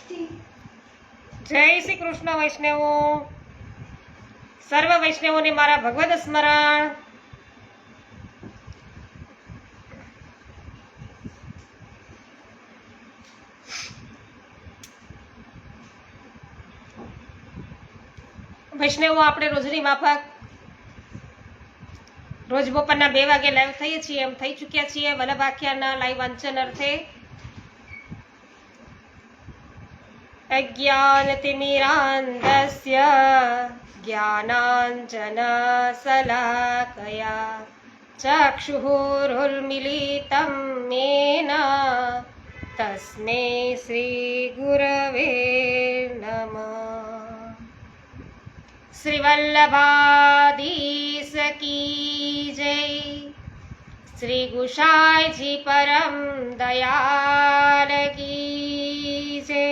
જય શ્રી કૃષ્ણ વૈષ્ણવો, સર્વ વૈષ્ણવોને મારા ભગવદ સ્મરણ. વૈષ્ણવો, આપણે રોજની માફક રોજ બપોરના 2 વાગે લાઈવ થઈએ છીએ, એમ થઈ ચૂક્યા છીએ વલ્લભ આખ્યાનના લાઈવ વાંચન અર્થે. અજ્ઞાનતિમિરાન્ધસ્ય જ્ઞાનાંજન શલાકયા ચક્ષુરુન્મીલિतं येन તસ્મૈ શ્રી ગુરવે નમઃ. શ્રી વલ્લભાધીશ કી જય. શ્રી ગુસાઈજી પરમ દયાલ કી જય.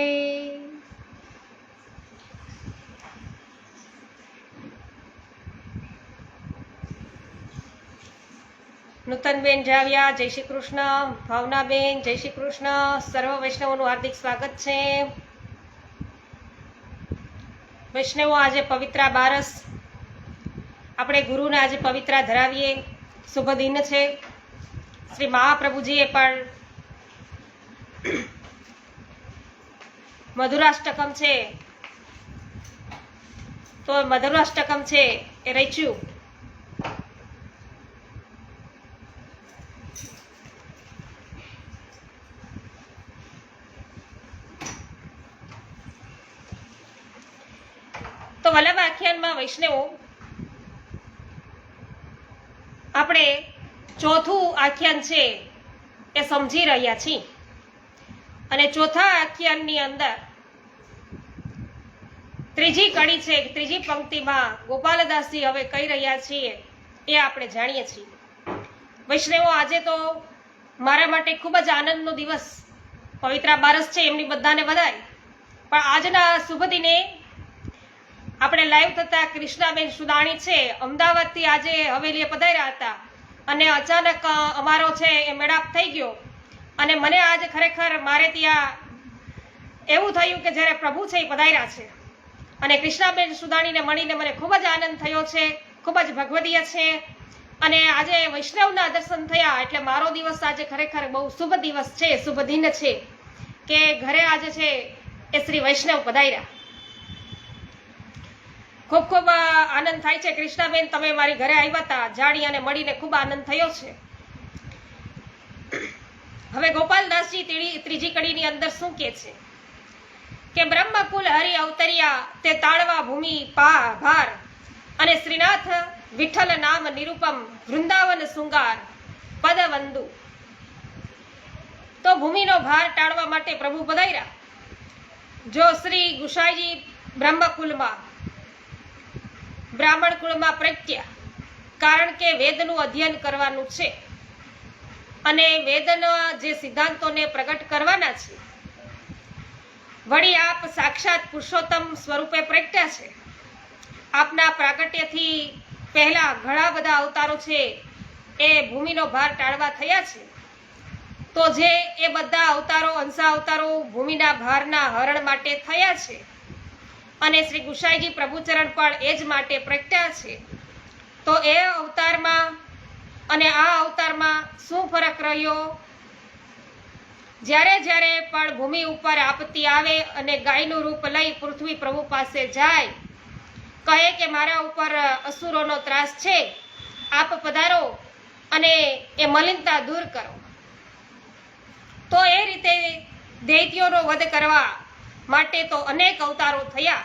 નૂતનબેન જાવ્યા, જય શ્રી કૃષ્ણ. ભાવનાબેન, જય શ્રી કૃષ્ણ. સર્વ વૈષ્ણવોનું હાર્દિક સ્વાગત છે. વૈષ્ણવો, આજે પવિત્રા બારસ, આપણે ગુરુને આજે પવિત્રા ધરાવીએ. શુભ દિન છે. શ્રી મહાપ્રભુજીએ પણ મધુરાષ્ટકમ છે, તો મધુરાષ્ટકમ છે એ રચ્યું. તો વલ્લભ આખ્યાનમાં વૈષ્ણવો, આપણે ચોથું આખ્યાન છે એ સમજી રહ્યા છીએ. અને ચોથા આખ્યાનની અંદર ત્રીજી કડી છે, ત્રીજી પંક્તિમાં ગોપાલદાસજી હવે કહી રહ્યા છીએ એ આપણે જાણીએ છીએ. વૈષ્ણવો, આજે તો મારા માટે ખૂબ જ આનંદનો દિવસ, પવિત્રા બારસ છે, એમની બધાને વધાય. પણ આજના શુભ દિને આપણે લાઈવ થતા કૃષ્ણાબેન સુદાણી છે, અમદાવાદથી આજે હવેલીએ પધાર્યા હતા અને અચાનક અમારો છે એ મેળાપ થઈ ગયો. અને મને આજે ખરેખર મારે ત્યાં એવું થયું કે જ્યારે પ્રભુ છે એ પધાર્યા છે. અને કૃષ્ણાબેન સુદાણીને મળીને મને ખૂબ જ આનંદ થયો છે, ખૂબ જ ભગવદીય છે. અને આજે વૈષ્ણવના દર્શન થયા એટલે મારો દિવસ આજે ખરેખર બહુ શુભ દિવસ છે, શુભ દિન છે કે ઘરે આજે છે એ શ્રી વૈષ્ણવ પધાર્યા. ખૂબ ખૂબ આનંદ થાય છે. કૃષ્ણાબેન, તમે મારી ઘરે આવ્યા હતા, જાણી અને મળીને ખૂબ આનંદ થયો છે. હવે ગોપાલદાસજી ત્રીજી કડીની અંદર શું કહે છે કે બ્રહ્મકુલ હરિ અવતર્યા તે તાળવા ભૂમિ ભાર અને શ્રીનાથ વિઠ્ઠલ નામ નિરૂપમ વૃંદાવન શૃંગાર પદવંદુ. તો ભૂમિનો ભાર ટાળવા માટે પ્રભુ પધાર્યા. જો શ્રી ગુસાઈજી બ્રહ્મકુલમાં બ્રાહ્મણ કુળમાં પ્રગટ્યા, કારણ કે વેદનું અધ્યયન કરવાનું છે અને વેદના જે સિદ્ધાંતોને પ્રગટ કરવાના છે. વળી આપ સાક્ષાત પુરુષોત્તમ સ્વરૂપે પ્રગટ્યા છે. આપના પ્રાગટ્યથી પહેલા ઘણા બધા અવતારો છે એ ભૂમિનો ભાર ટાળવા થયા છે. તો જે એ બધા અવતારો, અંશા અવતારો ભૂમિના ભારના હરણ માટે થયા છે. અને શ્રી ગુસાઈજી પ્રભુચરણ પણ એ જ માટે પ્રગટ્યા છે. તો એ અવતારમાં અને આ અવતારમાં શું ફરક રહ્યો? જ્યારે જ્યારે પણ ભૂમિ ઉપર આપત્તિ આવે અને ગાયનું રૂપ લઈ પૃથ્વી પ્રભુ પાસે જાય, કહે કે મારા ઉપર અસુરોનો ત્રાસ છે, આપ પધારો અને એ મલિનતા દૂર કરો. તો એ રીતે દૈત્યોનો વધ કરવા માટે તો અનેક અવતારો થયા.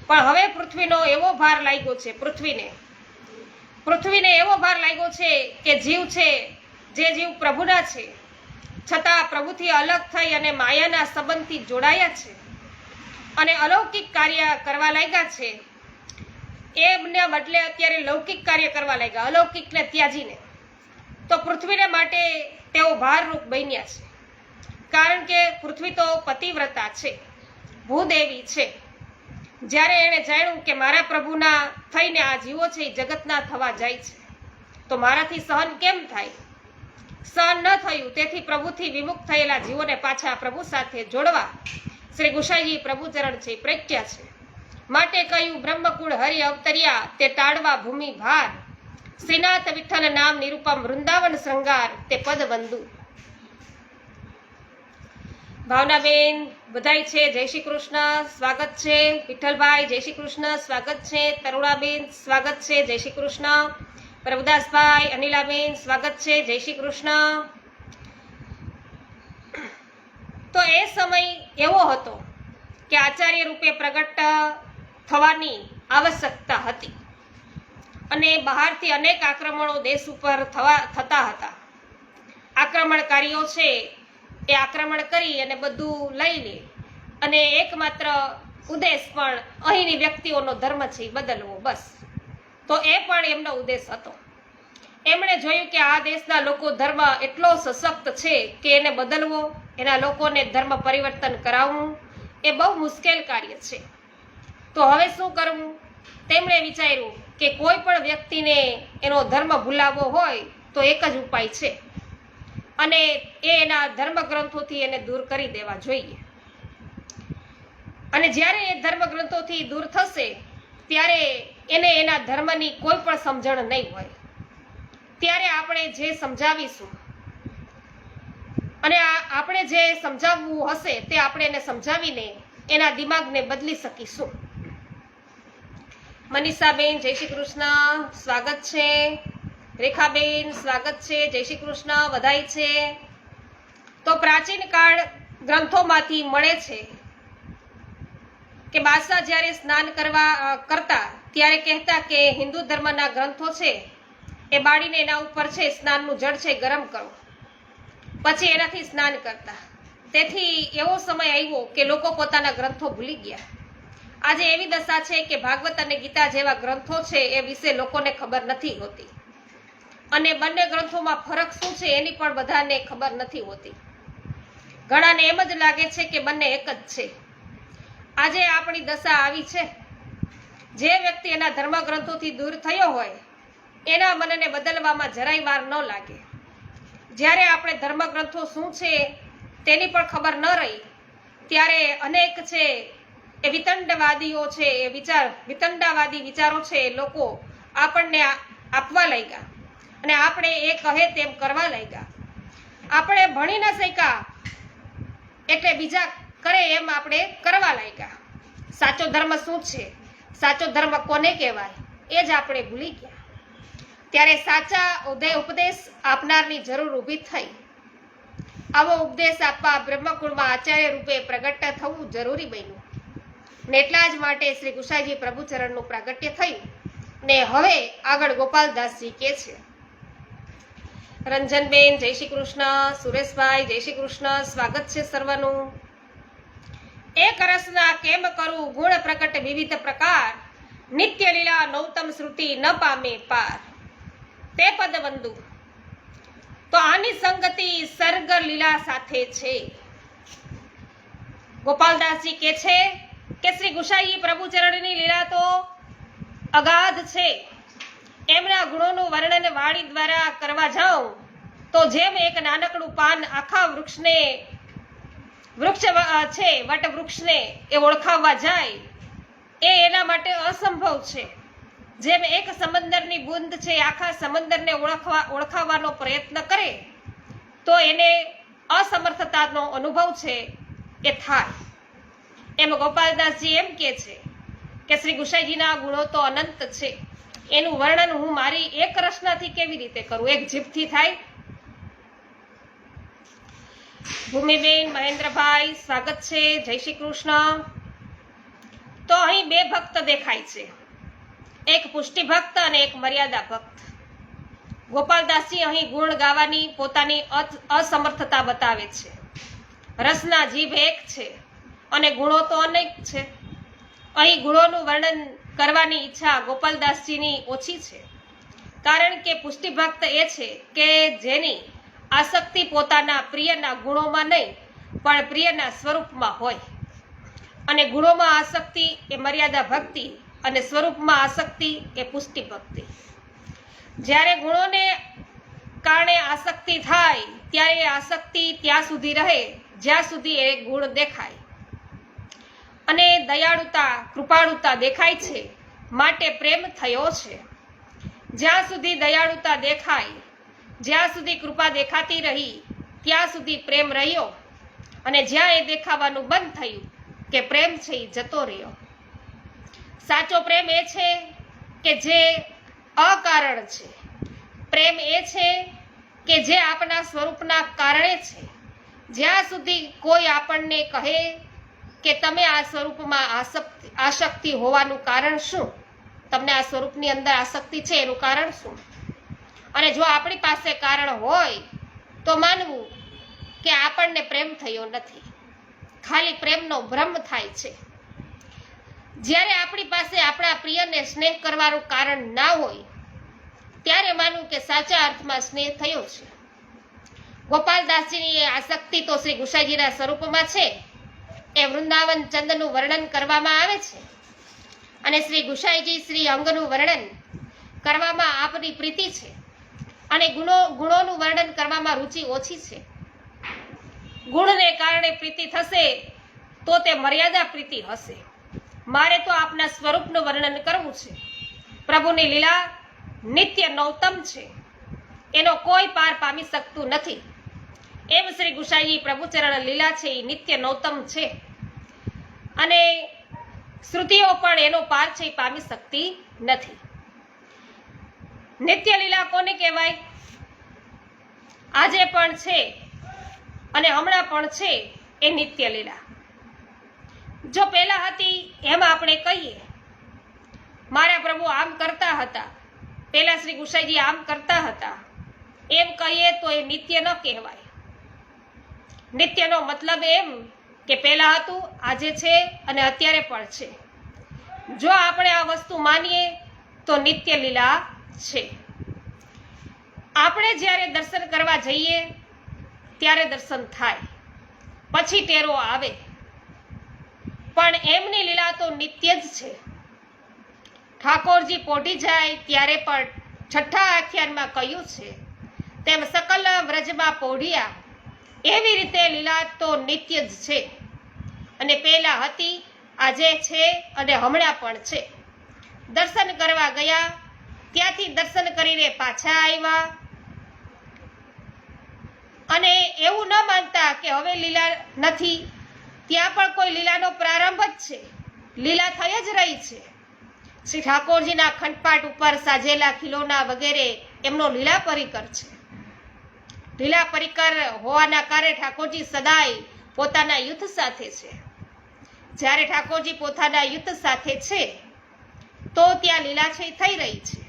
પણ હવે પૃથ્વીનો એવો ભાર લાગ્યો છે, પૃથ્વીને એવો ભાર લાગ્યો છે કે જીવ છે, જે જીવ પ્રભુના છે છતાં પ્રભુથી અલગ થઈ અને માયાના સંબંધથી જોડાયા છે અને અલૌકિક કાર્ય કરવા લાગ્યા છે. એમને બદલે અત્યારે લૌકિક કાર્ય કરવા લાગ્યા, અલૌકિકને ત્યાજીને. તો પૃથ્વીને માટે તેઓ ભારરૂપ બન્યા છે. કારણ કે પૃથ્વી તો પતિવ્રતા છે, ભૂદેવી છે. જ્યારે એણે જાણ્યું કે મારા પ્રભુના થઈને આ જીવો છે એ જગતના થવા જાય છે, તો મારાથી સહન કેમ થાય? સહન ન થયું, તેથી પ્રભુથી વિમુખ થયેલા જીવોને પાછા પ્રભુ સાથે જોડવા શ્રી ગુસાઈજી પ્રભુચરણ છે, પ્રખ્યા છે. માટે કહ્યું બ્રહ્મકુળ હરિ અવતર્યા, તે ટાળવા ભૂમિ ભાર. શ્રીનાથ વિઠ્ઠલ નામ નિરૂપમ, વૃંદાવન શૃંગાર, તે પદ બંધુ. ભાવનાબેન બધાય છે, જય શ્રી કૃષ્ણ, સ્વાગત છે. વિઠ્ઠલભાઈ જય શ્રી કૃષ્ણ, સ્વાગત છે. તરુણાબેન સ્વાગત છે, જય શ્રી કૃષ્ણ. પ્રભુદાસભાઈ, અનિલાબેન સ્વાગત છે, જય શ્રી કૃષ્ણ. તો એ સમય એવો હતો કે આચાર્ય રૂપે પ્રગટ થવાની આવશ્યકતા હતી અને બહારથી અનેક આક્રમણો દેશ ઉપર થતા હતા. આક્રમણકારીઓ છે એ આક્રમણ કરી અને બધું લઈ લે અને એકમાત્ર ઉદ્દેશ પણ અહીંની વ્યક્તિઓનો ધર્મ છે બદલવો, બસ. તો એ પણ એમનો ઉદ્દેશ હતો. એમણે જોયું કે આ દેશના લોકો ધર્મ એટલો સશક્ત છે કે એને બદલવો, એના લોકોને ધર્મ પરિવર્તન કરાવવું એ બહુ મુશ્કેલ કાર્ય છે. તો હવે શું કરવું? તેમણે વિચાર્યું કે કોઈ પણ વ્યક્તિને એનો ધર્મ ભૂલાવવો હોય તો એક જ ઉપાય છે અને એના ધર્મ ગ્રંથોથી એને દૂર કરી દેવા જોઈએ. અને જ્યારે એ ધર્મ ગ્રંથોથી દૂર થશે ત્યારે એને એના ધર્મની કોઈ પણ સમજણ નહીં હોય. ત્યારે આપણે જે સમજાવીશું અને આપણે જે સમજાવવું હશે તે આપણે એને સમજાવીને એના દિમાગને બદલી શકીશું. મનીષાબેન જય શ્રી કૃષ્ણ, સ્વાગત છે. રેખાબેન સ્વાગત છે, જય શ્રી કૃષ્ણ, વધાઈ છે. તો પ્રાચીન કાળ ગ્રંથોમાંથી મળે છે કે બાદશાહ જ્યારે સ્નાન કરતા ત્યારે કહેતા કે હિન્દુ ધર્મના ગ્રંથો છે એ બાળીને એના ઉપર છે સ્નાનનું જળ છે ગરમ કરો, પછી એનાથી સ્નાન કરતા. તેથી એવો સમય આવ્યો કે લોકો પોતાના ગ્રંથો ભૂલી ગયા. આજે એવી દશા છે કે ભાગવત અને ગીતા જેવા ગ્રંથો છે એ વિશે લોકોને ખબર નથી હોતી અને બંને ગ્રંથોમાં ફરક શું છે એની પણ બધાને ખબર નથી હોતી. ઘણાને એમ જ લાગે છે કે બંને એક જ છે. આજે આપણી દશા આવી છે. જે વ્યક્તિ એના ધર્મ ગ્રંથોથી દૂર થયો હોય એના મનને બદલવામાં જરાય વાર ન લાગે. જ્યારે આપણે ધર્મ ગ્રંથો શું છે તેની પણ ખબર ન રહી ત્યારે અનેક છે એ વિતંડવાદીઓ છે એ વિતંડાવાદી વિચારો છે એ લોકો આપણને આપવા લાગ્યા અને આપણે એ કહે તેમ કરવા લાગ્યા. આપણે ભણી ન શક્યા એટલે બીજા કરે એમ આપણે કરવા લાગ્યા. સાચો ધર્મ શું છે, સાચો ધર્મ કોને કહેવાય એ જ આપણે ભૂલી ગયા. ત્યારે સાચા ઉપદેશ આપનારની જરૂર ઊભી થઈ. આવો ઉપદેશ આપવા બ્રહ્મકુળમાં આચાર્ય રૂપે પ્રગટ થવું જરૂરી બન્યું ને એટલા જ માટે શ્રી ગુસાઈજી પ્રભુચરણનું પ્રાગટ્ય થયું. ને હવે આગળ ગોપાલદાસજી કે છે. રંજનબેન જય શ્રી કૃષ્ણ, સુરેશભાઈ જય શ્રી કૃષ્ણ, સ્વાગત છે સર્વનું. એક રસના કેમ કરું ગુણ પ્રકટ વિવિધ પ્રકાર, નિત્ય લીલા નૌતમ શ્રુતિ ન પામે પાર, તે પદ બંધુ. તો આની સંગતિ સર્ગ લીલા સાથે છે. ગોપાલદાસજી કે છે કે શ્રી ગુસાઈ પ્રભુચરણની લીલા તો અગાધ છે. એમના ગુણોનું વર્ણન વાણી દ્વારા કરવા જાઉં તો જેમ એક નાનકડું પાન આખા વૃક્ષ છે વટવૃક્ષને એ ઓળખાવવા જાય એ એના માટે અસંભવ છે. જેમ એક સમંદરની બુંદ છે આખા સમંદરને ઓળખાવવાનો પ્રયત્ન કરે તો એને અસમર્થતાનો અનુભવ છે એ થાય. એમ ગોપાલદાસજી એમ કે છે કે શ્રી ગુસાઈજીના ગુણો તો અનંત છે. એનું વર્ણન હું મારી એક રચનાથી કેવી રીતે કરું, એક જીભથી થાય? ભૂમિબેન, મહેન્દ્રભાઈ સ્વાગત છે, જય શ્રી કૃષ્ણ. તો અહીં બે ભક્ત દેખાય છે, એક પુષ્ટિ ભક્ત અને એક મર્યાદા ભક્ત. ગોપાલદાસજી અહીં ગુણ ગાવાની પોતાની અસમર્થતા બતાવે છે. રસના જીભ એક છે અને ગુણો તો અનેક છે. અહીં ગુણોનું વર્ણન કરવાની ઈચ્છા ગોપાલદાસજીની ઓછી છે, કારણ કે પુષ્ટિ ભક્ત એ છે કે જેની આસક્તિ પોતાના પ્રિયના ગુણોમાં નહીં પણ પ્રિયના સ્વરૂપમાં હોય, અને ગુણોમાં આસક્તિ એ મર્યાદા ભક્તિ અને સ્વરૂપમાં આસક્તિ એ પુષ્ટિ ભક્તિ. જ્યારે ગુણોને કારણે આસક્તિ થાય ત્યારે એ આસક્તિ ત્યાં સુધી રહે જ્યાં સુધી એ ગુણ દેખાય. અને દયાળુતા કૃપાળુતા દેખાય છે માટે પ્રેમ થયો છે. જ્યાં સુધી દયાળુતા દેખાય, જ્યાં સુધી કૃપા દેખાતી રહી, ત્યાં સુધી પ્રેમ રહ્યો, અને જ્યાં એ દેખાવાનું બંધ થયું કે પ્રેમ છે એ જતો રહ્યો. સાચો પ્રેમ એ છે કે જે અકારણ છે. પ્રેમ એ છે કે જે આપણા સ્વરૂપના કારણે છે. જ્યાં સુધી કોઈ આપણને કહે કે તમે આ સ્વરૂપમાં આસક્તિ હોવાનું કારણ શું, તમને આ સ્વરૂપની અંદર આસક્તિ છે એનું કારણ શું, અને જો આપણી પાસે કારણ હોય તો માનવું કે આપણને પ્રેમ થયો નથી, ખાલી પ્રેમનો ભ્રમ થાય છે. જ્યારે આપણી પાસે આપણા પ્રિયને સ્નેહ કરવાનું કારણ ના હોય ત્યારે માનવું કે સાચા અર્થમાં સ્નેહ થયો છે. ગોપાલદાસજીની આસક્તિ તો શ્રી ગુસાઈજીના સ્વરૂપમાં છે. એ વૃંદાવન ચંદનું વર્ણન કરવામાં આવે છે, અને શ્રી ગુસાઈજી શ્રી અંગનું વર્ણન કરવામાં આપની પ્રીતિ છે, અને ગુણોનું વર્ણન કરવામાં રુચિ ઓછી છે. ગુણને કારણે પ્રીતિ થશે તો તે મર્યાદા પ્રીતિ હશે. મારે તો આપના સ્વરૂપનું વર્ણન કરવું છે. પ્રભુની લીલા નિત્ય નવતમ છે, એનો કોઈ પાર પામી શકતું નથી. એમ શ્રી ગુસાઈજી પ્રભુચરણ લીલા છે એ નિત્ય નવતમ છે, અને શ્રુતિઓ પણ એનો પાર છે એ પામી શકતી નથી. નિત્ય લીલા કોને કહેવાય? આજે પણ છે અને હમણાં પણ છે એ નિત્ય લીલા. જો પહેલા હતી એમ આપણે કહીએ, મારા પ્રભુ આમ કરતા હતા, પહેલા શ્રી ગુસાઈજી આમ કરતા હતા, એમ કહીએ તો એ નિત્ય ન કહેવાય. નિત્યનો મતલબ એમ કે પહેલા હતું, આજે છે અને અત્યારે પણ છે. જો આપણે આ વસ્તુ માનીએ તો નિત્ય લીલા છે. આપણે જ્યારે દર્શન કરવા જઈએ ત્યારે દર્શન થાય, પછી ટેરો આવે, પણ એમની લીલા તો નિત્ય જ છે. ઠાકોરજી પોઢી જાય ત્યારે પણ છઠ્ઠા આખ્યાનમાં કહ્યું છે તેમ સકલ વ્રજમાં પોઢિયા, એવી રીતે લીલા તો નિત્ય જ છે, અને પહેલા હતી, આજે છે અને હમણાં પણ છે. દર્શન કરવા ગયા, ત્યાંથી દર્શન કરીને પાછા આવ્યા, અને એવું ન માનતા કે હવે લીલા નથી. ત્યાં પણ કોઈ લીલાનો પ્રારંભ જ છે, લીલા થઈ જ રહી છે. શ્રી ઠાકોરજીના ખંડપાટ ઉપર સાજેલા ખીલોના વગેરે એમનો લીલા પરિકર છે. લીલા પરિકર હોવાના કારણે ઠાકોરજી સદાય પોતાના યુદ્ધ સાથે છે. જ્યારે ઠાકોરજી પોતાના યુદ્ધ સાથે છે તો ત્યાં લીલા છે થઈ રહી છે.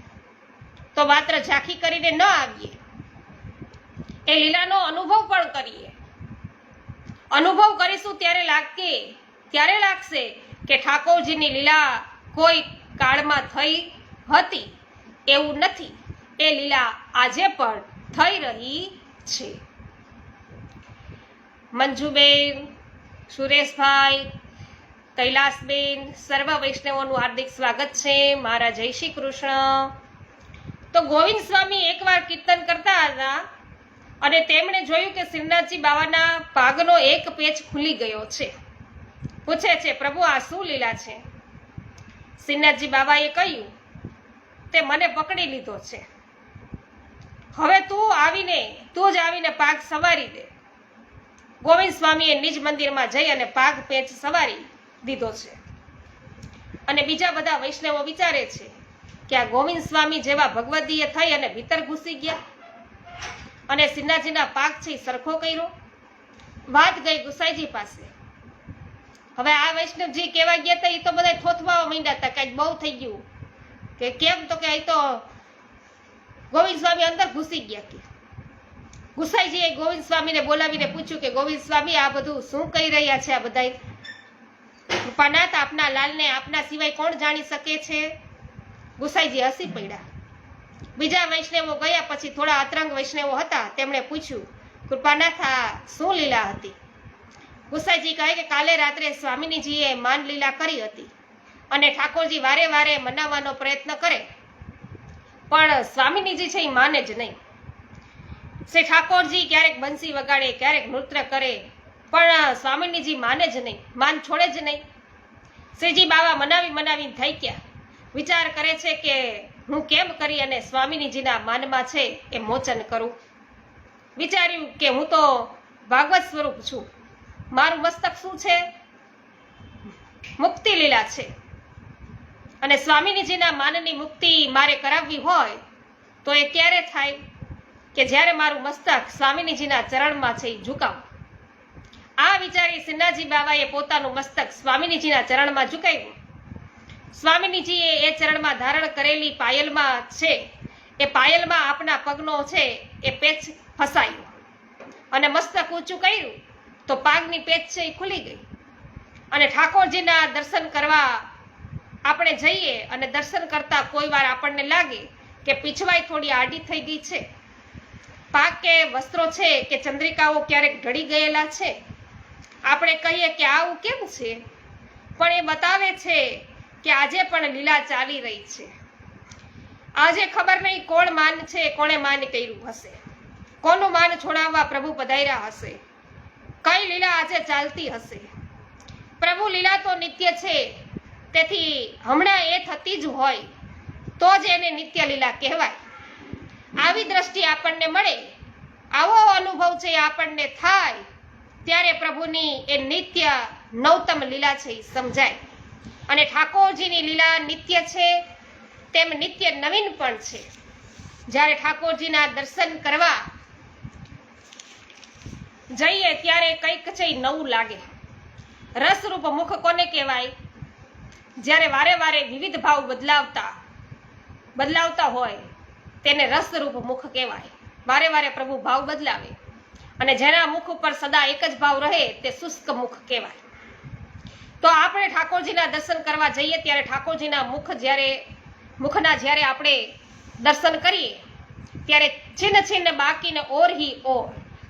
તો માત્ર ઝાંખી કરીને ન આવીએ, એ લીલાનો અનુભવ પણ કરીએ. અનુભવ કરીશું ત્યારે લાગશે કે ઠાકોરજીની લીલા કોઈ કાળમાં થઈ હતી, એવું નથી. એ લીલા આજે પણ થઈ રહી છે. મંજુબેન, સુરેશભાઈ, કૈલાસબેન, સર્વ વૈષ્ણવોનું હાર્દિક સ્વાગત છે. મારા જય શ્રી કૃષ્ણ. તો ગોવિંદ સ્વામી એકવાર કીર્તન કરતા હતા અને તેમણે જોયું કે શ્રીનાથજી બાવાના પાગનો એક પેચ ખુલી ગયો છે. પૂછે છે, પ્રભુ આ શું લીલા છે? શ્રીનાથજી બાબાએ કહ્યું, તે મને પકડી લીધો છે, હવે તું જ આવીને પાગ સવારી દે. ગોવિંદ સ્વામીએ નિજ મંદિરમાં જઈ અને પાગ પેચ સવારી દીધો છે. અને બીજા બધા વૈષ્ણવો વિચારે છે કે આ ગોવિંદ સ્વામી જેવા ભગવદીય થઈ અને ભીતર ઘૂસી ગયા અને શ્રીનાથજીના પાગ છે સરખો કર્યો. વાત ગઈ ગુસાઈજી પાસે. હવે આ વૈષ્ણવજી કેવા ગયા હતા, એ તો બધા થોથવા માંડ્યા હતા, કઈક બહુ થઈ ગયું. કે કેમ? તો કે અહીં તો ગોવિંદ સ્વામી અંદર ઘૂસી ગયા. કે ગુસાઈજીએ ગોવિંદ સ્વામીને બોલાવીને પૂછ્યું કે ગોવિંદ સ્વામી આ બધું શું કહી રહ્યા છે? આ બધા કૃપાનાથ, આપના લાલને આપના સિવાય કોણ જાણી શકે છે? ગુસાઈજી હસી પડ્યા. બીજા વૈષ્ણવો ગયા પછી થોડા અતરંગ વૈષ્ણવો હતા, તેમણે પૂછ્યું, કૃપાનાથ આ શું લીલા હતી? ગુસાઈજી કહે કે કાલે રાત્રે સ્વામિનીજીએ માન લીલા કરી હતી, અને ઠાકોરજી વારે વારે મનાવવાનો પ્રયત્ન કરે, પણ સ્વામિનીજી છે એ માને જ નહીં. શ્રી ઠાકોરજી ક્યારેક બંસી વગાડે, ક્યારેક નૃત્ય કરે, પણ સ્વામિનીજી માને જ નહીં, માન છોડે જ નહીં. શ્રીજી બાવા મનાવીને થઈ ગયા. વિચાર કરે છે કે હું કેમ કરી અને સ્વામિનીજીના માનમાં છે એ મોચન કરું. વિચાર્યું કે હું તો ભાગવત સ્વરૂપ છું, મારું મસ્તક શું છે? મુક્તિ લીલા છે, અને સ્વામિનીજીના માનની મુક્તિ મારે કરાવવી હોય તો એ ક્યારે થાય? કે જ્યારે મારું મસ્તક સ્વામિનીજીના ચરણમાં છે એ ઝુકાવું. આ વિચારી સિન્હાજી બાવાએ પોતાનું મસ્તક સ્વામિનીજીના ચરણમાં ઝુકાવ્યું. સ્વામિનીજીએ એ ચરણમાં ધારણ કરેલી પાયલમાં છે એ પાયલમાં આપના પગનો છે એ પેચ ફસાયો અને મસ્તક ઊંચું કર્યું તો પાગની પેચ છે એ ખુલી ગઈ. અને ઠાકોરજીના દર્શન કરવા આપણે જઈએ અને દર્શન કરતા કોઈ વાર આપણને લાગે કે પીછવાઈ થોડી આડી થઈ ગઈ છે, પાક કે વસ્ત્રો છે કે ચંદ્રિકાઓ ક્યારેક ઢળી ગયેલા છે. આપણે કહીએ કે આવું કેમ છે? પણ એ બતાવે છે કે આજે પણ લીલા ચાલી રહી છે. આજે ખબર નહીં કોણ માન છે, કોણે માન કર્યું હશે, કોનું માન છોડાવવા પ્રભુ પધાર્યા હશે, કઈ લીલા આજે ચાલતી હશે. પ્રભુ લીલા તો નિત્ય છે, તેથી હમણાં એ થતી જ હોય તો જ એને નિત્ય લીલા કહેવાય. આવી દ્રષ્ટિ આપણને મળે, આવો અનુભવ છે આપણને થાય, ત્યારે પ્રભુની એ નિત્ય નવતમ લીલા છે એ સમજાય. અને ઠાકોરજીની લીલા નિત્ય છે તેમ નિત્ય નવીન પણ છે. જ્યારે ઠાકોરજીના દર્શન કરવા જઈએ ત્યારે કંઈક છે નવું લાગે. રસરૂપ મુખ કોને કહેવાય? જ્યારે વારે વારે વિવિધ ભાવ બદલાવતા હોય તેને રસરૂપ મુખ કહેવાય. વારે વારે પ્રભુ ભાવ બદલાવે અને જેના મુખ ઉપર સદા એક જ ભાવ રહે તે શુષ્ક મુખ કહેવાય. તો આપણે ઠાકોરજીના દર્શન કરવા જઈએ ત્યારે ઠાકોરજીના મુખના જ્યારે આપણે દર્શન કરીએ ત્યારે છિન્ન છિન્ન બાકીને ઓર હી ઓર,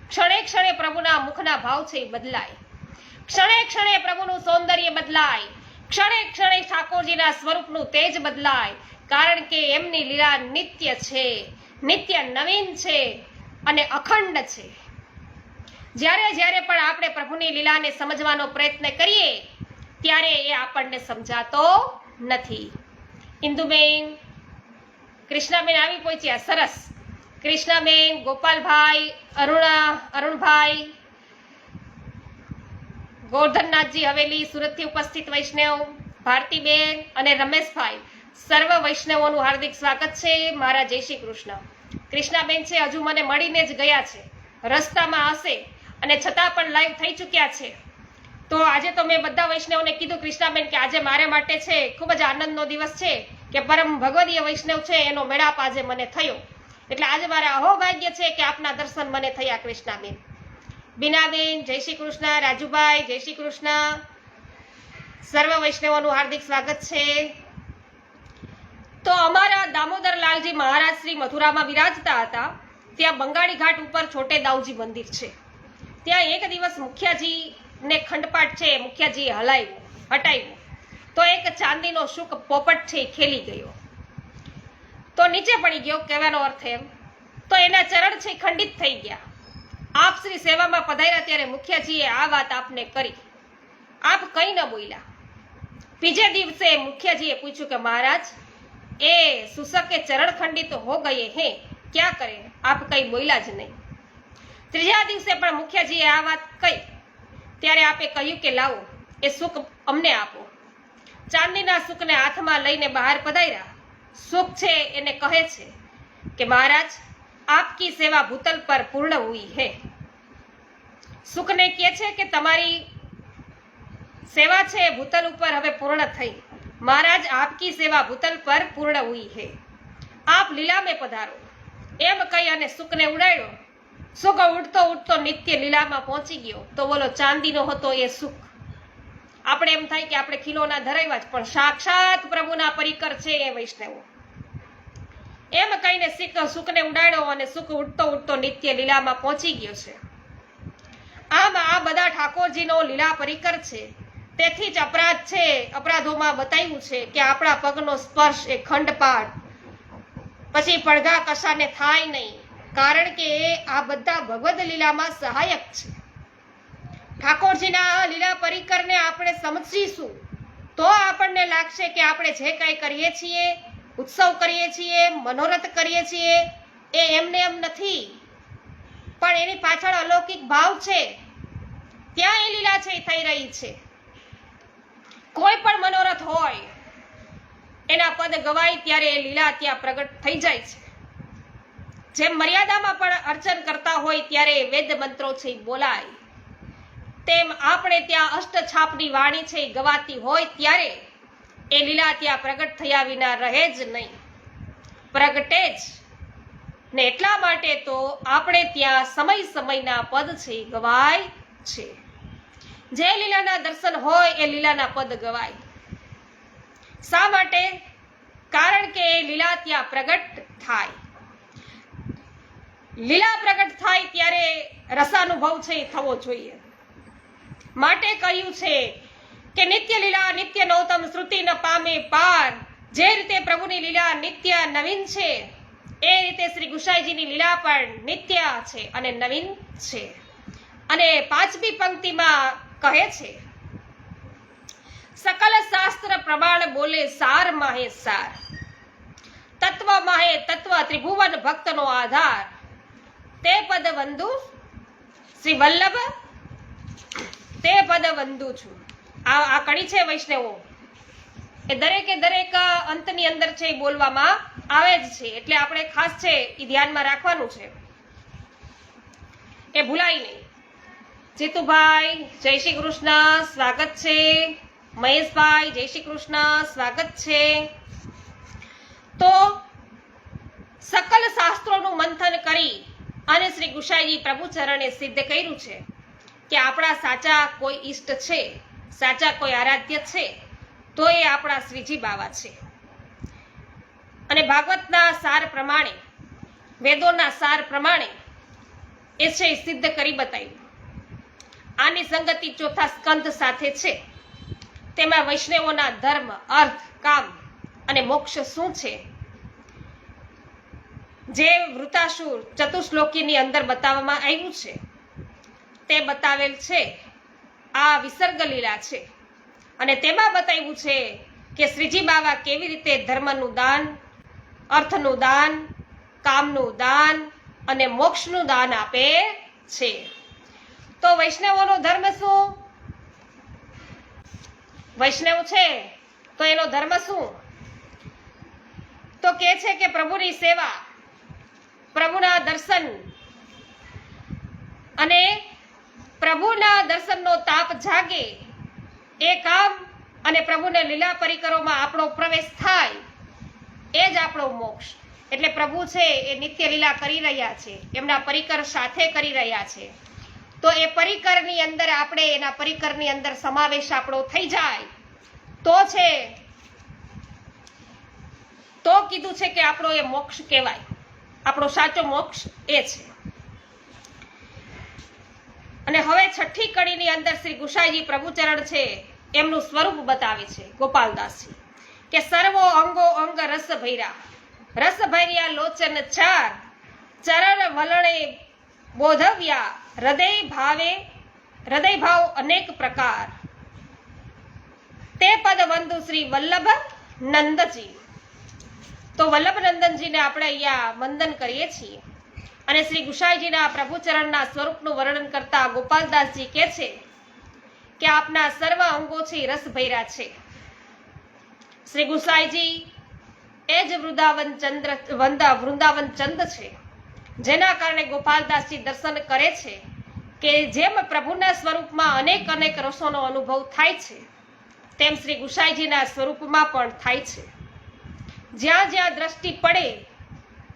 ક્ષણે ક્ષણે પ્રભુના મુખના ભાવ છે એ બદલાય, ક્ષણે ક્ષણે પ્રભુનું સૌંદર્ય બદલાય, ક્ષણે ક્ષણે ઠાકોરજીના સ્વરૂપનું તેજ બદલાય. કારણ કે એમની લીલા નિત્ય છે, નિત્ય નવીન છે અને અખંડ છે. જ્યારે જ્યારે પણ આપણે પ્રભુની લીલાને સમજવાનો પ્રયત્ન કરીએ ત્યારે એ આપણને સમજાતો નથી. ઇન્દુબેન, કૃષ્ણાબેન આવી પહોંચ્યા, સરસ. કૃષ્ણાબેન, ગોપાલભાઈ, અરુણભાઈ, ગોરધનનાથજી હવેલી સુરતથી ઉપસ્થિત વૈષ્ણવ, ભારતીબેન અને રમેશભાઈ, સર્વ વૈષ્ણવોનું હાર્દિક સ્વાગત છે. મારા જય શ્રી કૃષ્ણ. કૃષ્ણાબેન છે હજુ મને મળીને જ ગયા છે, રસ્તામાં હશે અને છતાં પણ લાઈવ થઈ ચૂક્યા છે. તો આજે તો મેં બધા વૈષ્ણવને કીધું કૃષ્ણાબેન કે આજે મારે માટે છે ખૂબ જ આનંદનો દિવસ છે કે પરમ ભગવદીય વૈષ્ણવ છે એનો મેળાપ આજે મને થયો. એટલે આજે મારે અહોભાગ્ય છે કે આપના દર્શન મને થયા. કૃષ્ણાબેન, બીનાબેન જય શ્રી કૃષ્ણ, રાજુભાઈ જય શ્રી કૃષ્ણ, સર્વ વૈષ્ણવોનું હાર્દિક સ્વાગત છે. તો અમારા દામોદર લાલજી મહારાજ શ્રી મથુરામાં વિરાજતા હતા. ત્યાં બંગાળી ઘાટ ઉપર છોટે દાઉજી મંદિર છે. ત્યાં એક દિવસ મુખિયાજીને ખંડપાઠ છે મુખિયાજીએ હટાવ્યું તો એક ચાંદીનો શુક પોપટ છે એ ખેલી ગયો, તો નીચે પડી ગયો. કહેવાનો અર્થ એમ તો એના ચરણ છે ખંડિત થઈ ગયા. આપ શ્રી સેવામાં પધાર્યા ત્યારે મુખિયાજીએ આ વાત આપને કરી, આપ કંઈ ન બોલ્યા. બીજે દિવસે મુખિયાજીએ પૂછ્યું કે મહારાજ એ સુસકે ચરણ ખંડિત હો ગયે હે, ક્યાં કરે? આપ કંઈ બોલ્યા જ નહીં. ત્રીજા દિવસે પણ મુખિયાજીએ આ વાત કહી ત્યારે આપે કહ્યું કે લાવો એ સુખ અમને આપો. ચાંદીના સુખને હાથમાં લઈને બહાર પધાર્યા. સુખ છે એને કહે છે કે મહારાજ આપકી સેવા ભૂતલ પર પૂર્ણ હુઈ હે. સુખને કહે છે કે તમારી સેવા છે ભૂતલ ઉપર હવે પૂર્ણ થઈ. મહારાજ આપકી સેવા ભૂતલ પર પૂર્ણ હુઈ હે, આપ લીલા में પધારો. એમ કહી અને સુખને ઉડાડ્યો. સુખ ઉડતો ઉડતો નિત્ય લીલામાં પહોંચી ગયો. તો બોલો ચાંદીનો હતો એ સુખ. આપણે એમ થાય કે આપણે ખીલોના ધરાવ્યા જ, પણ સાક્ષાત પ્રભુના પરિકર છે એ વૈષ્ણવો. એમ કહીને સુખને ઉડાડ્યો અને સુખ ઉડતો ઉડતો નિત્ય લીલામાં પહોંચી ગયો છે. આમ આ બધા ઠાકોરજીનો લીલા પરિકર છે. તેથી જ અપરાધ છે, અપરાધોમાં બતાવ્યું છે કે આપણા પગનો સ્પર્શ એ ખંડપાઠ, પછી પડઘા કશાને થાય નહીં. કારણ કે આ બધા ભગવદ લીલામાં સહાયક છે. ઠાકોરજીના લીલા પરિકરને આપણે સમજીશું તો આપણને લાગશે કે આપણે જે કંઈ કરીએ છીએ, ઉત્સવ કરીએ છીએ, મનોરથ કરીએ છીએ, એ એમને એમ નથી, પણ એની પાછળ અલૌકિક ભાવ છે. ત્યાં એ લીલા છે એ થઈ રહી છે. કોઈ પણ મનોરથ હોય, એના પદ ગવાય ત્યારે એ લીલા ત્યાં પ્રગટ થઈ જાય છે. જેમ મર્યાદામાં પણ અર્ચન કરતા હોય ત્યારે વેદ મંત્રો છે એ બોલાય, તેમ આપણે ત્યાં અષ્ટછાપની વાણી છે એ ગવાતી હોય ત્યારે એ લીલા ત્યાં પ્રગટ થયા વિના રહે જ નહીં, પ્રગટે જ ને. એટલા માટે તો આપણે ત્યાં સમય સમયના પદ છે એ ગવાય છે. જે લીલાના દર્શન હોય એ લીલાના પદ ગવાય. શા માટે? કારણ કે એ લીલા ત્યાં પ્રગટ થાય. લીલા પ્રગટ થાય ત્યારે રસાનુભવ છે એ થવો જોઈએ. માટે કહ્યું છે કે નિત્ય લીલા નિત્ય નૌતમ શ્રુતિ ન પામે પાર. જે રીતે પ્રભુની લીલા નિત્ય નવીન છે, એ રીતે શ્રી ગુસાઈજીની લીલા પણ નિત્ય છે અને નવીન છે. અને 5મી પંક્તિમાં કહે છે, સકલ શાસ્ત્ર પ્રમાણ બોલે સાર માહે સાર, તત્વ માહે તત્વ ત્રિભુવન ભક્તનો આધાર. તે પદ વંદુ શ્રી વલ્લભ, તે પદ વંદુ છું. આ કડી છે વૈષ્ણવો, એ દરેકે દરેક અંતની અંદર છે એ બોલવામાં આવે જ છે. એટલે આપણે ખાસ છે એ ધ્યાનમાં રાખવાનું છે, એ ભૂલાય નહીં. જીતુભાઈ જય શ્રી કૃષ્ણ, સ્વાગત છે. મહેશભાઈ જય શ્રી કૃષ્ણ, સ્વાગત છે. તો સકલ શાસ્ત્રોનું મંથન કરી અને શ્રી ગુસાઈજી પ્રભુ ચરણે સિદ્ધ કર્યું છે કે આપણા સાચા કોઈ ઈષ્ટ છે, સાચા કોઈ આરાધ્ય છે, તો એ આપણા શ્રીજી બાવા છે. અને ભાગવતના સાર પ્રમાણે, વેદોના સાર પ્રમાણે એ છે સિદ્ધ કરી બતાવ્યું. આની સંગતિ 4થા સ્કંદ સાથે છે. તેમાં વૈષ્ણવોના ધર્મ, અર્થ, કામ અને મોક્ષ શું છે, જે વૃતાસુર ચતુશ્લોકીની અંદર બતાવવામાં આવ્યું છે, તે બતાવેલ છે. આ વિસર્ગ લીલા છે. અને તેમાં બતાવ્યું છે કે શ્રીજી બાવા કેવી રીતે ધર્મનું દાન, અર્થનું દાન, કામનું દાન અને મોક્ષનું દાન આપે છે. તો વૈષ્ણવોનો ધર્મ શું? વૈષ્ણવ છે તો એનો ધર્મ શું? તો કહે છે કે પ્રભુની સેવા, પ્રભુના દર્શન અને પ્રભુના દર્શનનો તાપ જાગે એ કામ, અને પ્રભુને લીલા પરિકરોમાં આપણો પ્રવેશ થાય, એ જ આપણો મોક્ષ. એટલે પ્રભુ છે એ નિત્ય લીલા કરી રહ્યા છે, એમના પરિકર સાથે કરી રહ્યા છે. તો એ પરિકરની અંદર આપણે એના પરિકરની અંદર સમાવેશ આપણો થઈ જાય તો છે, તો કીધું છે કે આપણો એ મોક્ષ કહેવાય. આપણો સાચો મોક્ષ એ છે. અને હવે 6ઠી કડીની અંદર શ્રી ગુસાઈજી પ્રભુચરણ છે એમનું સ્વરૂપ બતાવે છે ગોપાલદાસજી, કે સર્વો અંગો અંગ રસ ભૈરા, રસ ભૈર્યા લોચન ચાર, ચરણ વલણે બોધવ્યા, હૃદય ભાવ અનેક પ્રકાર. તે પદ વંદુ શ્રી વલ્લભ નંદજી. તો વલ્લભ નંદનજીને આપણે અહીંયા વંદન કરીએ છીએ. અને શ્રી ગુસાઈજીના પ્રભુચરણના સ્વરૂપનું વર્ણન કરતા ગોપાલદાસજી કહે છે કે આપના સર્વ અંગો છે રસ ભૈરા છે. શ્રી ગુસાઈજી એ જ વૃંદાવન ચંદ છે, જેના કારણે ગોપાલદાસજી દર્શન કરે છે કે જેમ પ્રભુના સ્વરૂપમાં અનેક અનેક રસોનો અનુભવ થાય છે, તેમ શ્રી ગુસાઈજીના સ્વરૂપમાં પણ થાય છે. જ્યાં જ્યાં દ્રષ્ટિ પડે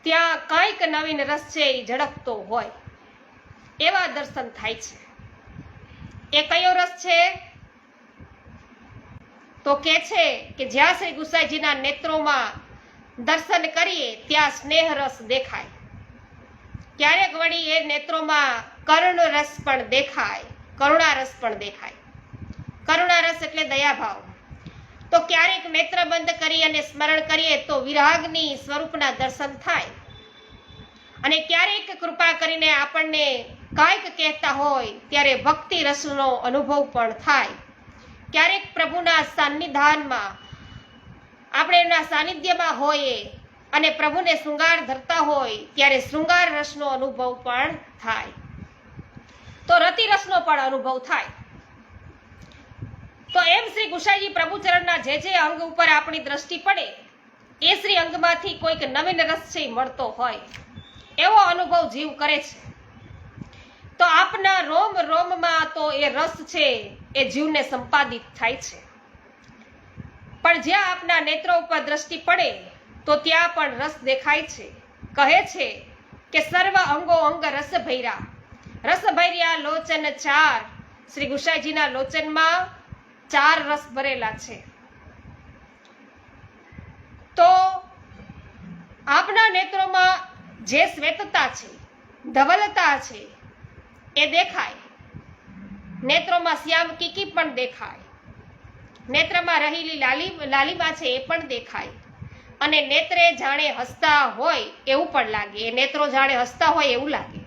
ત્યાં કંઈક નવીન રસ છે એ ઝળકતો હોય એવા દર્શન થાય છે. એ કયો રસ છે? તો કે છે કે જ્યાં શ્રી ગુસાઈજીના નેત્રોમાં દર્શન કરીએ ત્યાં સ્નેહ રસ દેખાય, ક્યારેક વળી એ નેત્રોમાં કરુણ રસ પણ દેખાય, કરુણા રસ પણ દેખાય. કરુણા રસ એટલે દયાભાવ. તો ક્યારેક નેત્ર બંધ કરી અને સ્મરણ કરીએ તો વિરાગની સ્વરૂપના દર્શન થાય, અને ક્યારેક કૃપા કરીને આપણને કાંઈક કહેતા હોય ત્યારે ભક્તિ રસનો અનુભવ પણ થાય. ક્યારેક પ્રભુના સાનિધ્યાનમાં આપણે એના સાનિધ્યમાં હોઈએ અને પ્રભુને શૃંગાર ધરતા હોય ત્યારે શૃંગાર રસનો અનુભવ પણ થાય, તો રતિ રસનો પણ અનુભવ થાય. તો એમ શ્રી ગુસાઈજી પ્રભુચરણના જે અંગ ઉપર આપણી દ્રષ્ટિ પડે એ શ્રી અંગમાંથી કોઈક નવીન રસ છે મળતો હોય એવો અનુભવ જીવ કરે છે. તો આપના રોમ રોમમાં તો એ રસ છે એ જીવને સંપાદિત થાય છે. પણ જ્યાં આપના નેત્રો ઉપર દ્રષ્ટિ પડે તો ત્યાં પણ રસ દેખાય છે. કહે છે કે સર્વ અંગો અંગ રસ ભૈરા, રસ ભૈર્યા લોચન ચાર. શ્રી ગુસાઈજીના લોચનમાં 4 રસ ભરેલા છે. તો આપના નેત્રોમાં જે શ્વેતતા છે, ધવલતા છે એ દેખાય. નેત્રોમાં શ્યામ કીકી પણ દેખાય. નેત્રમાં રહેલી લાલીમા છે એ પણ દેખાય. અને નેત્રે જાણે હસતા હોય એવું પણ લાગે. એ નેત્રો જાણે હસતા હોય એવું લાગે.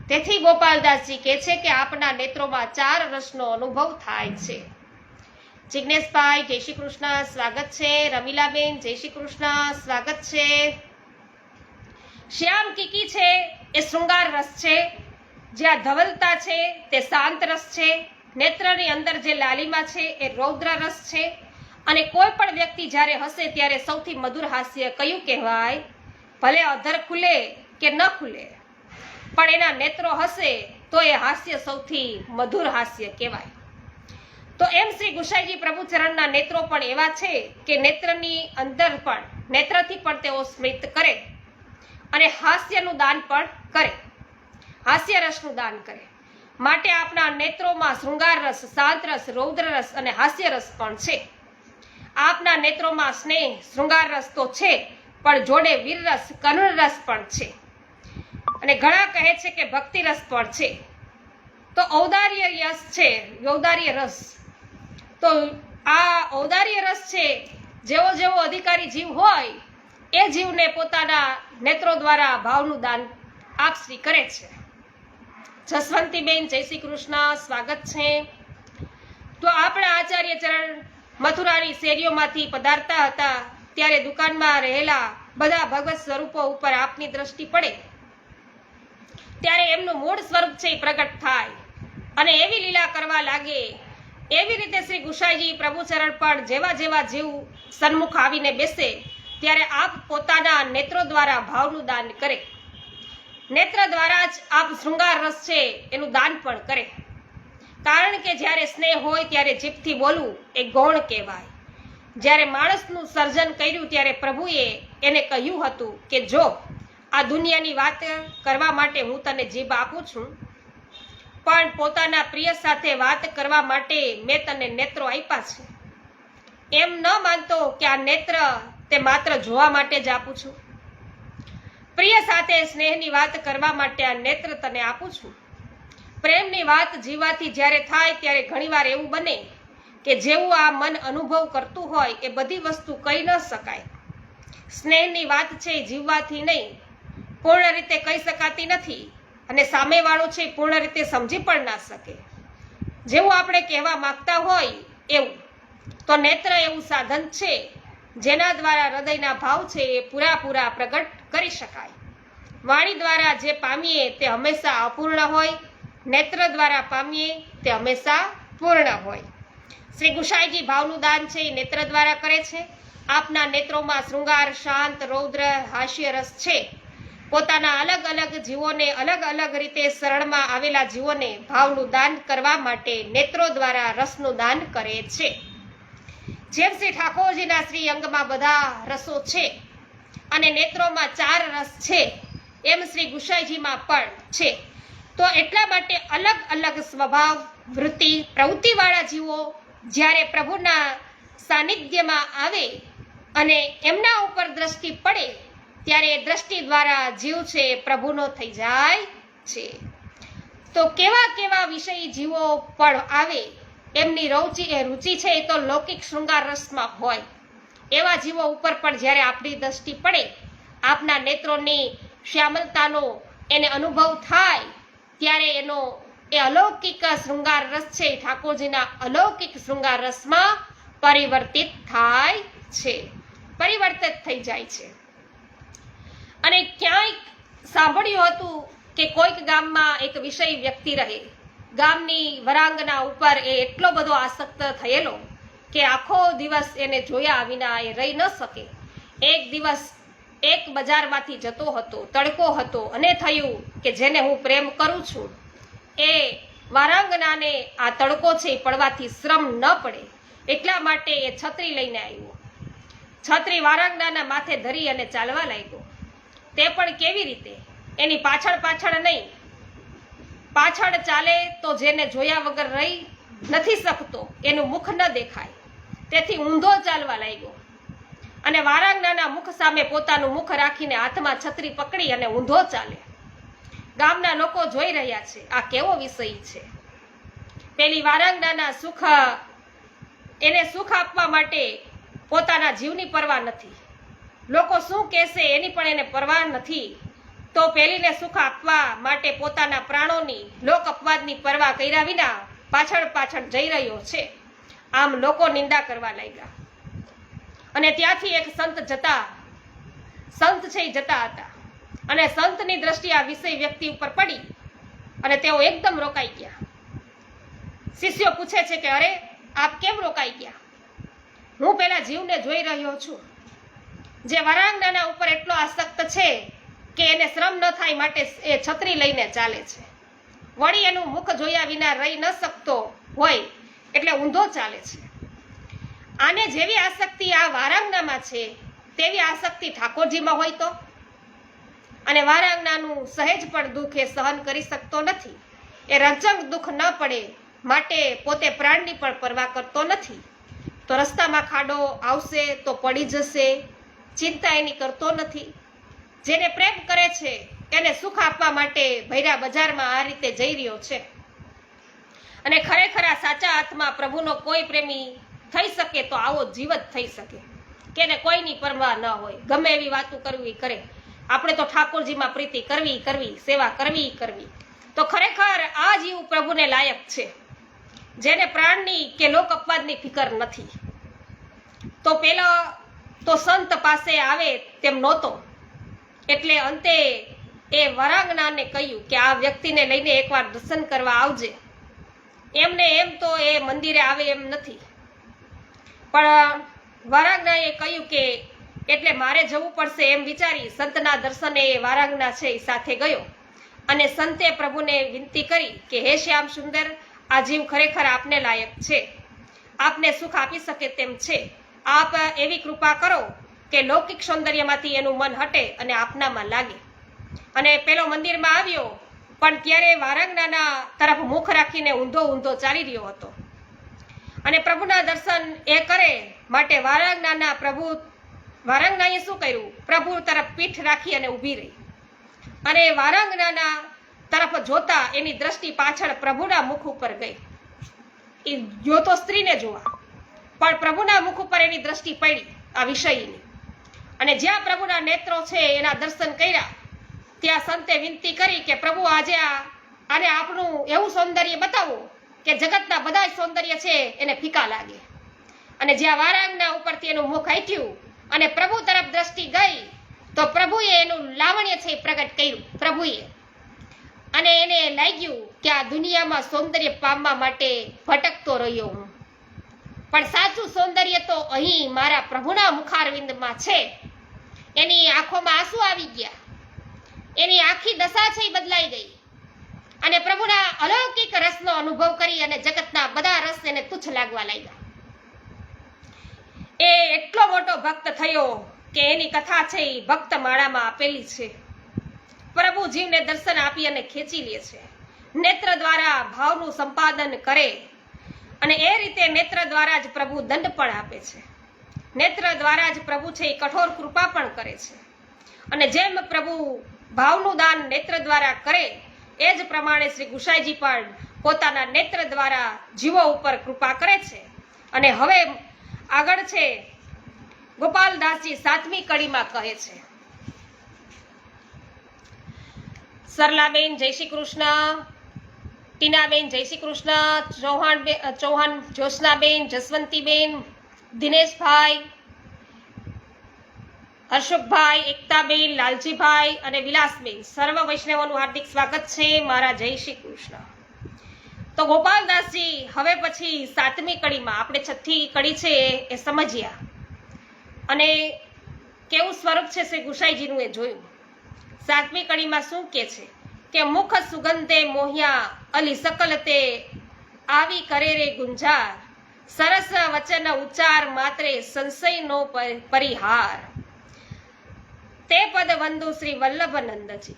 તેથી ગોપાલદાસજી કહે છે કે આપના નેત્રોમાં 4 રસનો અનુભવ થાય છે. જિજ્ઞેશભાઈ જય શ્રી કૃષ્ણ, સ્વાગત છે. રમીલાબેન જય શ્રી કૃષ્ણ, સ્વાગત છે. શ્યામ કીકી છે એ શૃંગાર રસ છે. જ્યાં ધવલતા છે તે શાંત રસ છે. નેત્રની અંદર જે લાલીમા છે એ રૌદ્ર રસ છે. અને કોઈ પણ વ્યક્તિ જ્યારે હસે ત્યારે સૌથી મધુર હાસ્ય કયું કહેવાય? ભલે અધર ખુલે કે ન ખુલે, પણ એના નેત્રો હસે તો એ હાસ્ય સૌથી મધુર હાસ્ય કહેવાય. તો એમ શ્રી ગુસાઈજી પ્રભુચરણના નેત્રો પણ એવા છે કે નેત્રની અંદર પણ, નેત્રથી પણ તેઓ સ્મિત કરે અને હાસ્યનું દાન પણ કરે, હાસ્ય રસનું દાન કરે. માટે આપણા નેત્રોમાં શૃંગાર રસ, શાંત રસ, રૌદ્ર રસ અને હાસ્ય રસ પણ છે. આપના નેત્રોમાં સ્નેહ, શૃંગાર રસ તો છે, પણ જોડે વીર રસ, કરુણ રસ પણ છે. અને ઘણા કહે છે કે ભક્તિ રસ પણ છે. તો ઔદાર્ય રસ છે, ઔદાર્ય રસ. તો આ ઔદાર્ય રસ છે, જેવો જેવો અધિકારી જીવ હોય એ જીવને પોતાના નેત્રો દ્વારા ભાવનું દાન આપશ્રી કરે છે. જસવંતીબેન જય શ્રી કૃષ્ણ, સ્વાગત છે. તો આપણા આચાર્ય ચરણ મથુરાની શેરીઓમાંથી પધારતા હતા ત્યારે દુકાનમાં રહેલા બધા ભગવત સ્વરૂપો ઉપર આપની દ્રષ્ટિ પડે ત્યારે એમનું મૂળ સ્વરૂપ છે એ પ્રગટ થાય અને એવી લીલા કરવા લાગે. એવી રીતે શ્રી ગુસાઈજી પ્રભુચરણ પણ જેવા જેવા જીવ સન્મુખ આવીને બેસે ત્યારે આપ પોતાના નેત્રો દ્વારા ભાવનું દાન કરે. નેત્ર દ્વારા જ આપ શૃંગાર રસ છે એનું દાન પણ કરે. કારણ કે જ્યારે સ્નેહ હોય ત્યારે જીભથી બોલવું એ ગૌણ કહેવાય. જ્યારે માણસનું સર્જન કર્યું ત્યારે પ્રભુએ એને કહ્યું હતું કે જો આ દુનિયાની વાત કરવા માટે હું તને જીભ આપું છું, પણ પોતાના પ્રિય સાથે વાત કરવા માટે મેં તને નેત્રો આપ્યા છે. એમ ન માનતો કે આ નેત્ર તે માત્ર જોવા માટે જ આપું છું. પ્રિય સાથે સ્નેહની વાત કરવા માટે આ નેત્ર તને આપું છું. પ્રેમની વાત જીવવાથી જ્યારે થાય ત્યારે ઘણીવાર એવું બને કે જેવું આ મન અનુભવ કરતું હોય એ બધી વસ્તુ કહી ન શકાય. સ્નેહની વાત છે જીવવાથી નહીં, પૂર્ણ રીતે કહી શકાતી નથી અને સામેવાળો છે પૂર્ણ રીતે સમજી પણ ના શકે. જેવું આપણે કહેવા માંગતા હોય એવું. તો નેત્ર એવું સાધન છે જેના દ્વારા હૃદયના ભાવ છે એ પૂરા પ્રગટ કરી શકાય. વાણી દ્વારા જે પામીએ તે હંમેશા અપૂર્ણ હોય, નેત્ર દ્વારા પામીએ તે હંમેશા પૂર્ણ હોય. શ્રી ગુસાઈજી ભાવનું દાન છે એ નેત્ર દ્વારા કરે છે. આપના નેત્રોમાં શૃંગાર, શાંત, રૌદ્ર, હાસ્ય રસ છે. પોતાના અલગ અલગ જીવોને, અલગ અલગ રીતે શરણમાં આવેલા જીવોને ભાવનું દાન કરવા માટે નેત્રો દ્વારા રસનું દાન કરે છે. જેમ શ્રી ઠાકોરજીના શ્રી અંગમાં બધા રસો છે અને નેત્રોમાં 4 રસ છે, એમ શ્રી ગુસાઈજીમાં પણ છે. તો એટલા માટે અલગ અલગ સ્વભાવ, વૃત્તિ, પ્રવૃત્તિવાળા જીવો જ્યારે પ્રભુના સાનિધ્યમાં આવે અને એમના ઉપર દ્રષ્ટિ પડે ત્યારે દ્રષ્ટિ દ્વારા જીવ છે પ્રભુનો થઈ જાય છે. તો કેવા કેવા વિષયી જીવો પણ આવે, એમની રુચિ છે એ તો લૌકિક શૃંગાર રસમાં હોય. એવા જીવો ઉપર પણ જ્યારે આપણી દ્રષ્ટિ પડે, આપના નેત્રોની શ્યામલતાનો એને અનુભવ થાય ત્યારે એનો એ અલૌકિક શૃંગાર રસ છે એ ઠાકોરજીના અલૌકિક શૃંગાર રસમાં પરિવર્તિત થાય છે, પરિવર્તિત થઈ જાય છે. અને ક્યાંય સાંભળ્યું હતું કે કોઈક ગામમાં એક વિષય વ્યક્તિ રહે, ગામની વરાંગના ઉપર એ એટલો બધો આસક્ત થયેલો કે આખો દિવસ એને જોયા વિના એ રહી ન શકે. એક દિવસ એક બજારમાંથી જતો હતો, તડકો હતો, અને થયું કે જેને હું પ્રેમ કરું છું એ વારાંગનાને આ તડકો છે એ પડવાથી શ્રમ ન પડે એટલા માટે એ છત્રી લઈને આવ્યો. છત્રી વારાંગનાના માથે ધરી અને ચાલવા લાગ્યો. તે પણ કેવી રીતે? એની પાછળ પાછળ નહીં, પાછળ ચાલે તો જેને જોયા વગર રહી નથી શકતો, એનું મુખ ન દેખાય, તેથી ઊંધો ચાલવા લાગ્યો અને વારાંગનાના મુખ સામે પોતાનું મુખ રાખીને હાથમાં છત્રી પકડી અને ઊંધો ચાલે. ગામના લોકો જોઈ રહ્યા છે, આ કેવો વિષય છે. પેલી વારાંગનાના એને સુખ આપવા માટે પોતાના જીવની પરવા નથી, લોકો શું કહેશે એની પણ એને પરવા નથી, તો પેલીને સુખ આપવા માટે પોતાના પ્રાણોની લોક અપવાદની પરવા કર્યા વિના પાછળ પાછળ જઈ રહ્યો છે. આમ લોકો નિંદા કરવા લાગ્યા. અને ત્યાંથી એક સંત છે એ જતા હતા અને સંતની દ્રષ્ટિ આ વિષય વ્યક્તિ ઉપર પડી અને તેઓ એકદમ રોકાઈ ગયા. શિષ્યો પૂછે છે કે અરે આપ કેમ રોકાઈ ગયા? હું પેલા જીવને જોઈ રહ્યો છું, જે વરાંગનાના ઉપર એટલો આસક્ત છે કે એને શ્રમ ન થાય માટે એ છત્રી લઈને ચાલે છે, વળી એનું મુખ જોયા વિના રહી ન શકતો હોય એટલે ઊંધો ચાલે છે. આને જેવી આસક્તિ આ વારાંગનામાં છે તેવી આસક્તિ ઠાકોરજીમાં હોય તો? અને વારાંગનાનું સહેજ પણ દુઃખ એ સહન કરી શકતો નથી, એ રંચક દુઃખ ન પડે માટે પોતે પ્રાણની પણ પરવા કરતો નથી. તો રસ્તામાં ખાડો આવશે તો પડી જશે, ચિંતા એની કરતો નથી. જેને પ્રેમ કરે છે એને સુખ આપવા માટે ભૈરા બજારમાં આ રીતે જઈ રહ્યો છે. અને ખરેખર આ સાચા આત્મા પ્રભુનો કોઈ પ્રેમી થઈ શકે તો આવો જીવ જ થઈ શકે કે એને કોઈની પરવા ન હોય, ગમે એવી વાતો કરવી કરે. આપણે તો ઠાકોરજીમાં પ્રીતિ કરવી, સેવા કરવી. તો ખરેખર આ જીવ પ્રભુને લાયક છે, જેને પ્રાણની કે લોક અપવાદની ફિકર નથી. તો પેલો તો સંત પાસે આવે તેમ નહોતો, એટલે અંતે એ વરાંગનાને કહ્યું કે આ વ્યક્તિને લઈને એકવાર દર્શન કરવા આવજે. એમને એમ તો એ મંદિરે આવે એમ નથી, પણ વારાંગનાએ કહ્યું કે એટલે મારે જવું પડશે એમ વિચારી સંતના દર્શને એ વારાંગના છે એ સાથે ગયો. અને સંતે પ્રભુને વિનંતી કરી કે હે શ્યામ સુંદર, આ જીવ ખરેખર આપને લાયક છે, આપને સુખ આપી શકે તેમ છે. આપ એવી કૃપા કરો કે લૌકિક સૌંદર્યમાંથી એનું મન હટે અને આપનામાં લાગે. અને પેલો મંદિરમાં આવ્યો પણ ત્યારે વારાંગનાના તરફ મુખ રાખીને ઊંધો ચાલી રહ્યો હતો. અને પ્રભુના દર્શન એ કરે માટે વારાંગનાએ શું કર્યું? પ્રભુ તરફ પીઠ રાખી અને ઊભી રહી. અને વારાંગનાના તરફ જોતા એની દ્રષ્ટિ પાછળ પ્રભુના મુખ ઉપર ગઈ. એ જોતો સ્ત્રીને જોવા, પણ પ્રભુના મુખ ઉપર એની દ્રષ્ટિ પડી આ વિષયની. અને જ્યાં પ્રભુના નેત્રો છે એના દર્શન કર્યા, ત્યાં સંતે વિનંતી કરી કે પ્રભુ આજે આને આપણું એવું સૌંદર્ય બતાવો કે જગતના બધા સૌંદર્ય છે એને ફીકા લાગે. અને જ્યાં વારાંગના ઉપરથી એનું મુખ હટ્યું અને પ્રભુ તરફ દ્રષ્ટિ ગઈ તો પ્રભુએ એનું લાવણ્ય છે પ્રગટ કર્યું પ્રભુએ. અને એને લાગ્યું કે આ દુનિયામાં સૌંદર્ય પામવા માટે ભટકતો રહ્યો હું, પણ સાચું સૌંદર્ય તો અહીં મારા પ્રભુના મુખારવિંદમાં છે. એની આંખોમાં આંસુ આવી ગયા, એની આખી દશા છે એ બદલાઈ ગઈ અને પ્રભુના અલૌકિક રસનો અનુભવ કરી અને જગતના બધા રસ એને તુચ્છ લાગવા લાગ્યા. એ એટલો મોટો ભક્ત થયો કે એની કથા છે એ ભક્ત માળામાં આપેલી છે. પ્રભુ જીવને દર્શન આપી અને ખેંચી લે છે, નેત્ર દ્વારા ભાવનું સંપાદન કરે અને એ રીતે નેત્ર દ્વારા જ પ્રભુ દંડ પણ આપે છે. નેત્ર દ્વારા જ પ્રભુ છે એ કઠોર કૃપા પણ કરે છે. અને જેમ પ્રભુ ભાવનું દાન નેત્ર દ્વારા કરે એ જ પ્રમાણે શ્રી ગુસાઈજી પણ પોતાના નેત્ર દ્વારા જીવો ઉપર કૃપા કરે છે. અને હવે આગળ છે ગોપાલદાસજી 7મી કડીમાં કહે છે. સરલાબેન જય શ્રી કૃષ્ણ. ટીનાબેન જય શ્રી કૃષ્ણ, ચૌહાણ જ્યોત્સનાબેન, જસવંતીબેન, દિનેશભાઈ, હર્ષુભાઈ, એકતાબેન, લાલજીભાઈ અને વિલાસબેન, સર્વ વૈષ્ણવોનું હાર્દિક સ્વાગત છે મારા જય શ્રી કૃષ્ણ. તો ગોપાલદાસજી હવે પછી 7મી કડીમાં આપણે 6ઠ્ઠી કડી છે એ સમજ્યા અને કેવું સ્વરૂપ છે શ્રી ગુસાઈજીનું એ જોયું. 7મી કડીમાં શું કે છે કે મુખ સુગંધે મોહ્યા અલી સકલ તે આવી કરે રે ગુંજાર, સરસ વચન ઉચ્ચાર માત્રે સંશયનો પરિહાર, તે પદ વંદુ શ્રી વલ્લભનંદજી.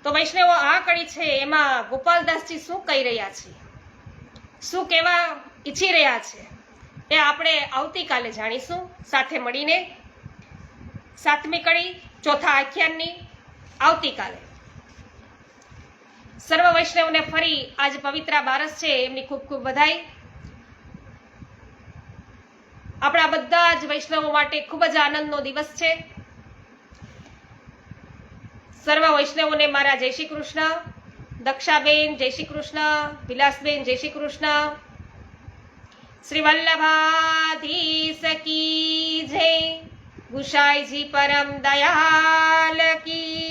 તો વૈષ્ણવો આ કડી છે એમાં ગોપાલદાસજી શું કહી રહ્યા છે, શું કહેવા ઈચ્છી રહ્યા છે એ આપણે આવતીકાલે જાણીશું સાથે મળીને. 7મી કડી ચોથા આખ્યાનની આવતીકાલે. સર્વ વૈષ્ણવને ફરી આજ પવિત્રા બારસ છે એમની ખૂબ ખૂબ વધાઈ. આપણા બધા જ વૈષ્ણવો માટે ખૂબ જ આનંદનો દિવસ છે. સર્વ વૈષ્ણવોને મારા જય શ્રી કૃષ્ણ. દક્ષાબેન જય શ્રી કૃષ્ણ, વિલાસબેન જય શ્રી કૃષ્ણ. શ્રી વલ્લભાધીશ કી જય, ગુસાઈજી પરમ દયાલ કી